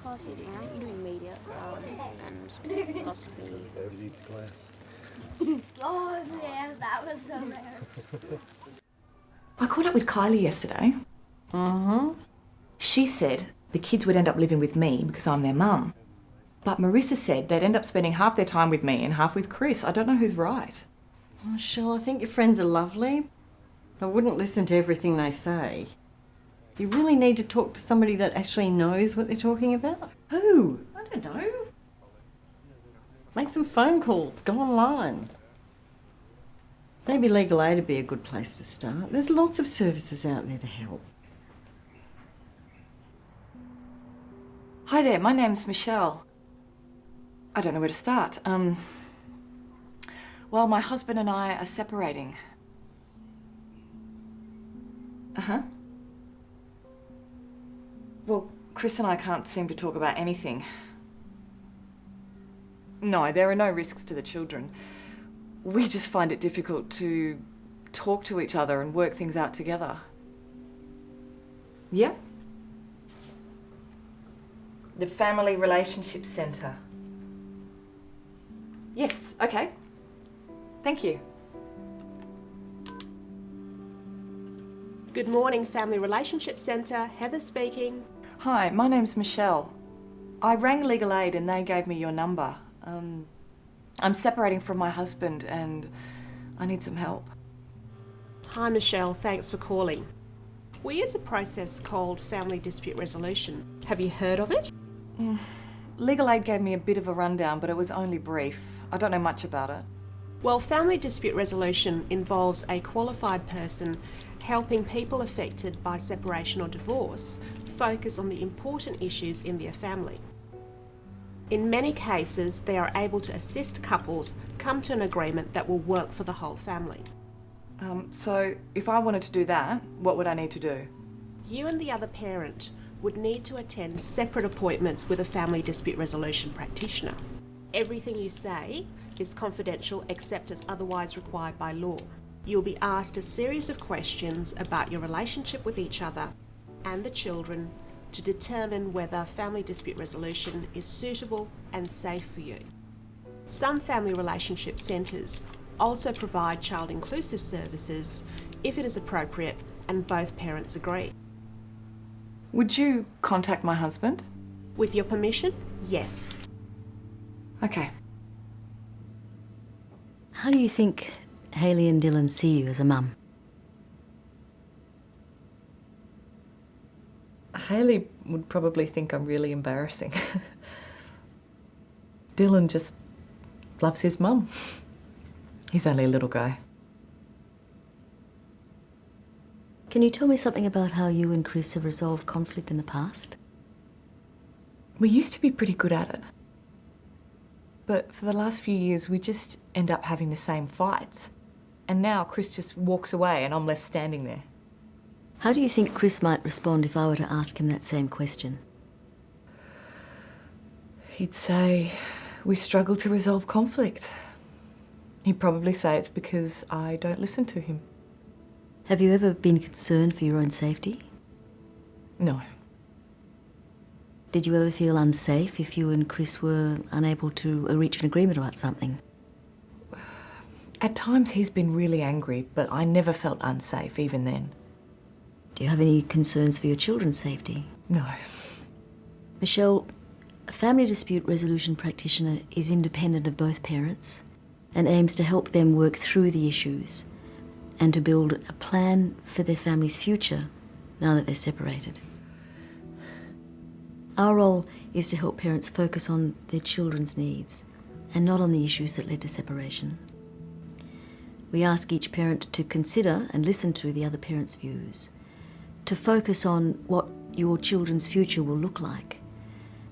course you do, right? You're doing media and philosophy. Everybody needs a glass. Oh, yeah, that was so hilarious. I caught up with Kylie yesterday. She said the kids would end up living with me because I'm their mum. But Marissa said they'd end up spending half their time with me and half with Chris. I don't know who's right. Oh, Michelle, I think your friends are lovely. I wouldn't listen to everything they say. You really need to talk to somebody that actually knows what they're talking about. Who? I don't know. Make some phone calls, go online. Maybe Legal Aid would be a good place to start. There's lots of services out there to help. Hi there, my name's Michelle. I don't know where to start. Well, my husband and I are separating. Uh-huh. Well, Chris and I can't seem to talk about anything. No, there are no risks to the children. We just find it difficult to talk to each other and work things out together. Yeah? The Family Relationship Centre. Yes, okay. Thank you. Good morning, Family Relationship Centre. Heather speaking. Hi, my name's Michelle. I rang Legal Aid and they gave me your number. I'm separating from my husband and I need some help. Hi, Michelle. Thanks for calling. We use a process called Family Dispute Resolution. Have you heard of it? Legal Aid gave me a bit of a rundown, but it was only brief. I don't know much about it. Well, Family Dispute Resolution involves a qualified person helping people affected by separation or divorce focus on the important issues in their family. In many cases, they are able to assist couples come to an agreement that will work for the whole family. So if I wanted to do that, what would I need to do? You and the other parent would need to attend separate appointments with a family dispute resolution practitioner. Everything you say is confidential except as otherwise required by law. You'll be asked a series of questions about your relationship with each other and the children to determine whether family dispute resolution is suitable and safe for you. Some family relationship centres also provide child inclusive services if it is appropriate and both parents agree. Would you contact my husband? With your permission, yes. Okay. How do you think Hayley and Dylan see you as a mum? Hayley would probably think I'm really embarrassing. Dylan just loves his mum. He's only a little guy. Can you tell me something about how you and Chris have resolved conflict in the past? We used to be pretty good at it. But for the last few years, we just end up having the same fights. And now Chris just walks away and I'm left standing there. How do you think Chris might respond if I were to ask him that same question? He'd say, we struggle to resolve conflict. He'd probably say it's because I don't listen to him. Have you ever been concerned for your own safety? No. Did you ever feel unsafe if you and Chris were unable to reach an agreement about something? At times he's been really angry, but I never felt unsafe even then. Do you have any concerns for your children's safety? No. Michelle, a family dispute resolution practitioner is independent of both parents and aims to help them work through the issues and to build a plan for their family's future now that they're separated. Our role is to help parents focus on their children's needs and not on the issues that led to separation. We ask each parent to consider and listen to the other parent's views, to focus on what your children's future will look like,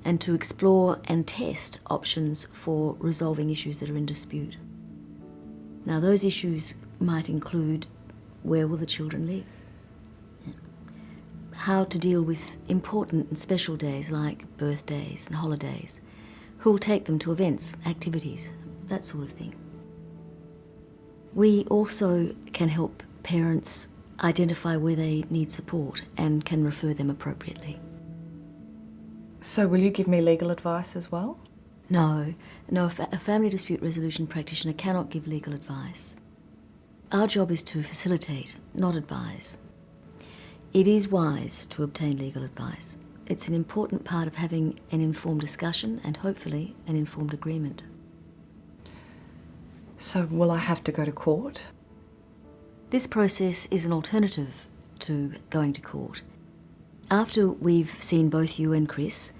and to explore and test options for resolving issues that are in dispute. Now, those issues might include where will the children live, how to deal with important and special days like birthdays and holidays, who will take them to events, activities, that sort of thing. We also can help parents identify where they need support and can refer them appropriately. So will you give me legal advice as well? No, a family dispute resolution practitioner cannot give legal advice. Our job is to facilitate, not advise. It is wise to obtain legal advice. It's an important part of having an informed discussion and hopefully an informed agreement. So will I have to go to court? This process is an alternative to going to court. After we've seen both you and Chris,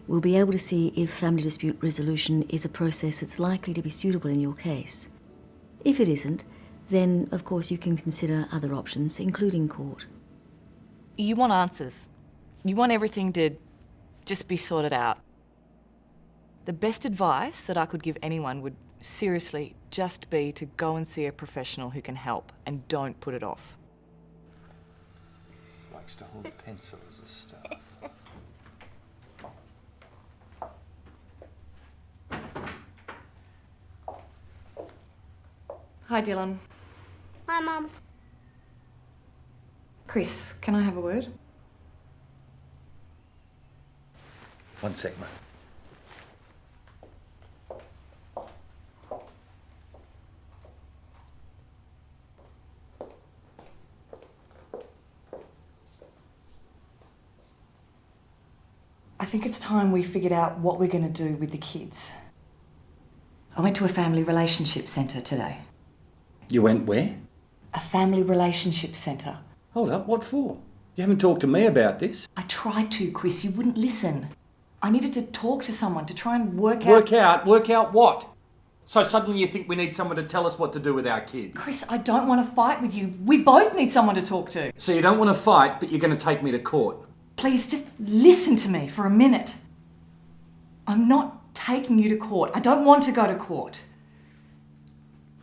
we'll be able to see if family dispute resolution is a process that's likely to be suitable in your case. If it isn't, then of course you can consider other options, including court. You want answers. You want everything to just be sorted out. The best advice that I could give anyone would seriously just be to go and see a professional who can help, and don't put it off. Likes to hold a pencil as a staff. Hi, Dylan. Hi, Mum. Chris, can I have a word? One sec, mate. I think it's time we figured out what we're going to do with the kids. I went to a family relationship centre today. You went where? A family relationship centre. Hold up, what for? You haven't talked to me about this. I tried to, Chris. You wouldn't listen. I needed to talk to someone to try and work Work out what? So suddenly you think we need someone to tell us what to do with our kids? Chris, I don't want to fight with you. We both need someone to talk to. So you don't want to fight, but you're going to take me to court? Please, just listen to me for a minute. I'm not taking you to court. I don't want to go to court.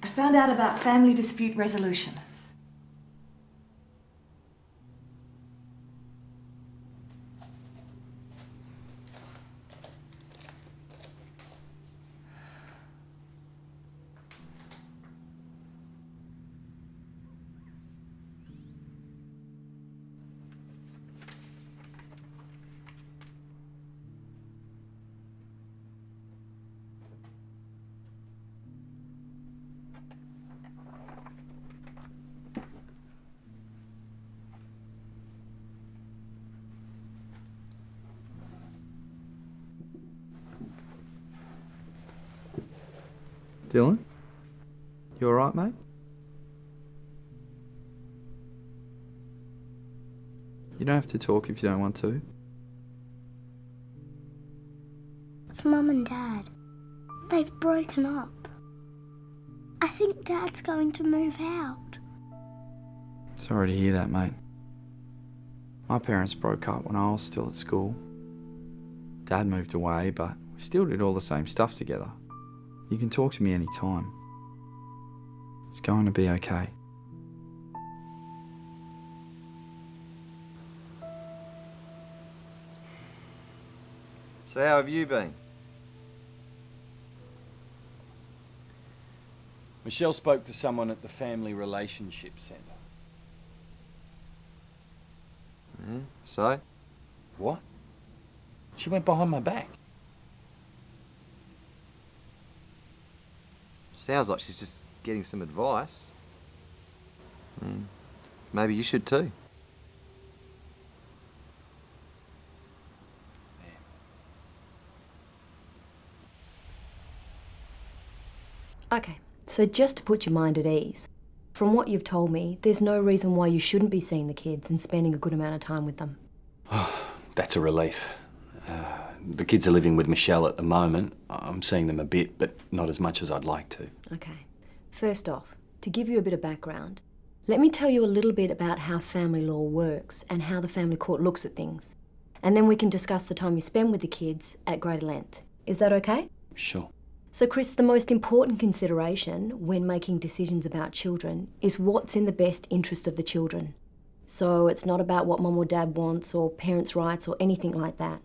I found out about family dispute resolution. Dylan? You alright, mate? You don't have to talk if you don't want to. It's Mum and Dad. They've broken up. I think Dad's going to move out. Sorry to hear that, mate. My parents broke up when I was still at school. Dad moved away, but we still did all the same stuff together. You can talk to me any time. It's going to be okay. So how have you been? Michelle spoke to someone at the Family Relationship Centre. So? What? She went behind my back. Sounds like she's just getting some advice. Maybe you should too. Okay, so just to put your mind at ease, from what you've told me, there's no reason why you shouldn't be seeing the kids and spending a good amount of time with them. That's a relief. The kids are living with Michelle at the moment. I'm seeing them a bit, but not as much as I'd like to. Okay, first off, to give you a bit of background, let me tell you a little bit about how family law works and how the family court looks at things. And then we can discuss the time you spend with the kids at greater length. Is that okay? Sure. So Chris, the most important consideration when making decisions about children is what's in the best interest of the children. So it's not about what mum or dad wants or parents' rights or anything like that.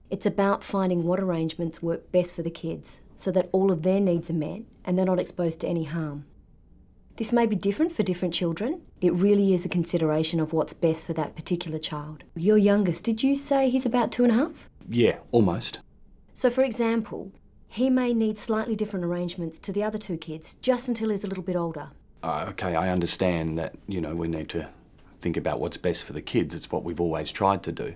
It's about finding what arrangements work best for the kids so that all of their needs are met and they're not exposed to any harm. This may be different for different children. It really is a consideration of what's best for that particular child. Your youngest, did you say he's about 2.5? Yeah, almost. So, for example, he may need slightly different arrangements to the other two kids just until he's a little bit older. Okay, I understand that, you know, we need to think about what's best for the kids. It's what we've always tried to do.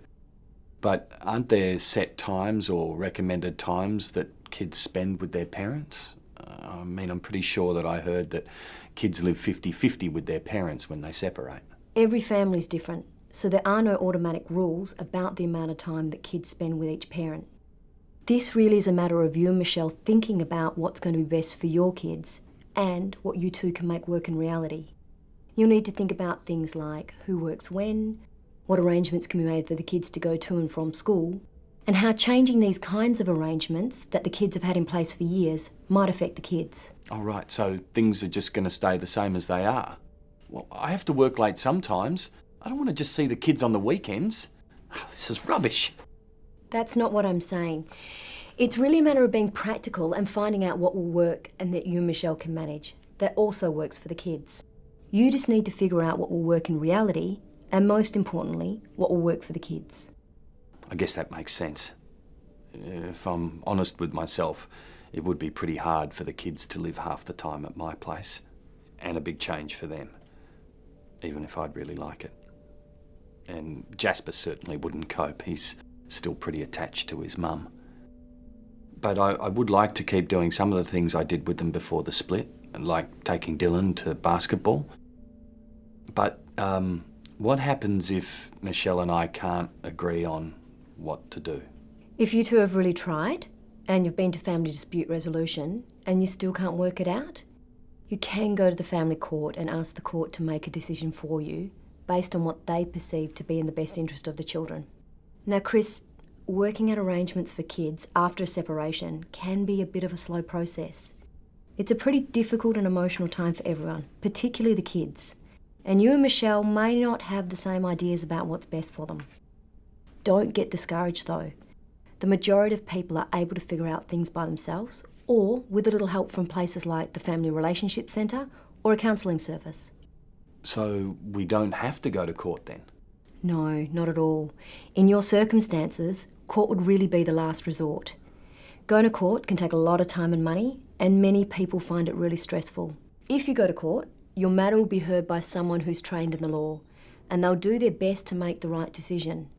But aren't there set times or recommended times that kids spend with their parents? I mean, I'm pretty sure that I heard that kids live 50-50 with their parents when they separate. Every family's different, so there are no automatic rules about the amount of time that kids spend with each parent. This really is a matter of you and Michelle thinking about what's going to be best for your kids and what you two can make work in reality. You'll need to think about things like who works when, what arrangements can be made for the kids to go to and from school, and how changing these kinds of arrangements that the kids have had in place for years might affect the kids. All right, so things are just going to stay the same as they are. Well, I have to work late sometimes. I don't want to just see the kids on the weekends. This is rubbish. That's not what I'm saying. It's really a matter of being practical and finding out what will work and that you and Michelle can manage. That also works for the kids. You just need to figure out what will work in reality and, most importantly, what will work for the kids. I guess that makes sense. If I'm honest with myself, it would be pretty hard for the kids to live half the time at my place, and a big change for them, even if I'd really like it. And Jasper certainly wouldn't cope. He's still pretty attached to his mum. But I would like to keep doing some of the things I did with them before the split, like taking Dylan to basketball. But what happens if Michelle and I can't agree on what to do? If you two have really tried and you've been to family dispute resolution and you still can't work it out, you can go to the family court and ask the court to make a decision for you based on what they perceive to be in the best interest of the children. Now, Chris, working out arrangements for kids after a separation can be a bit of a slow process. It's a pretty difficult and emotional time for everyone, particularly the kids. And you and Michelle may not have the same ideas about what's best for them. Don't get discouraged though. The majority of people are able to figure out things by themselves or with a little help from places like the Family Relationship Centre or a counselling service. So we don't have to go to court then? No, not at all. In your circumstances, court would really be the last resort. Going to court can take a lot of time and money, and many people find it really stressful. If you go to court, your matter will be heard by someone who's trained in the law, and they'll do their best to make the right decision.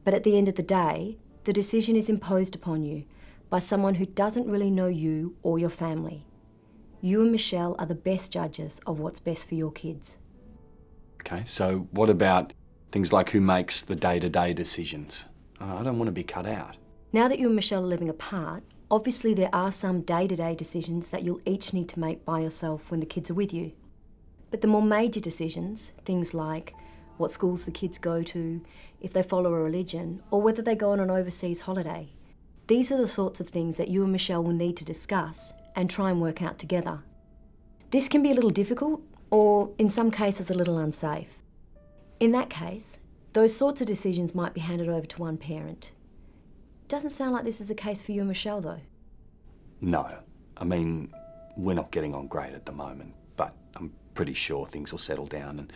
But at the end of the day, the decision is imposed upon you by someone who doesn't really know you or your family. You and Michelle are the best judges of what's best for your kids. Okay, so what about things like who makes the day-to-day decisions? I don't want to be cut out. Now that you and Michelle are living apart, obviously there are some day-to-day decisions that you'll each need to make by yourself when the kids are with you. But the more major decisions, things like what schools the kids go to, if they follow a religion, or whether they go on an overseas holiday, these are the sorts of things that you and Michelle will need to discuss and try and work out together. This can be a little difficult, or in some cases a little unsafe. In that case, those sorts of decisions might be handed over to one parent. Doesn't sound like this is a case for you and Michelle though. No, I mean, we're not getting on great at the moment, but I'm pretty sure things will settle down and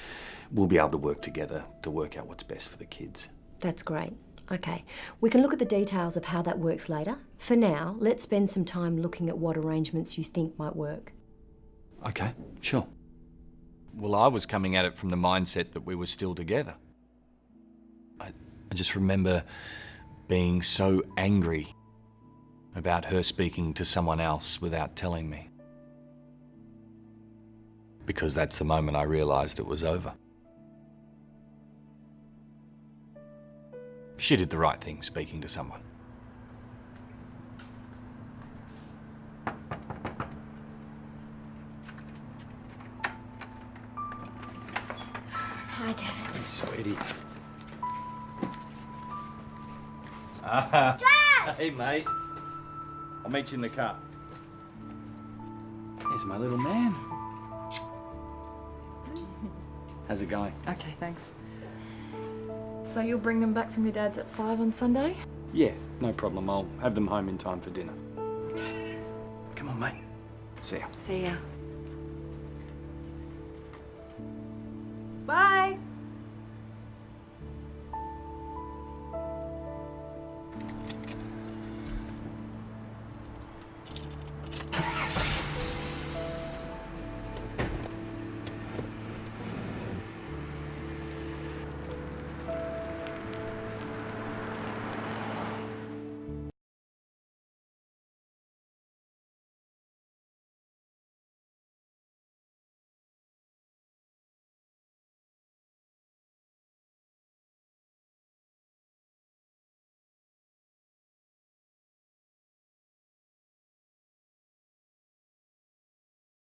we'll be able to work together to work out what's best for the kids. That's great. Okay, we can look at the details of how that works later. For now, let's spend some time looking at what arrangements you think might work. Okay, sure. Well, I was coming at it from the mindset that we were still together. I just remember being so angry about her speaking to someone else without telling me. Because that's the moment I realised it was over. She did the right thing speaking to someone. Hi, Dad. Hey, sweetie. Hey, mate. I'll meet you in the car. Here's my little man. How's it going? Okay, thanks. So you'll bring them back from your dad's at 5 on Sunday? Yeah, no problem. I'll have them home in time for dinner. Come on, mate. See ya. See ya. Bye.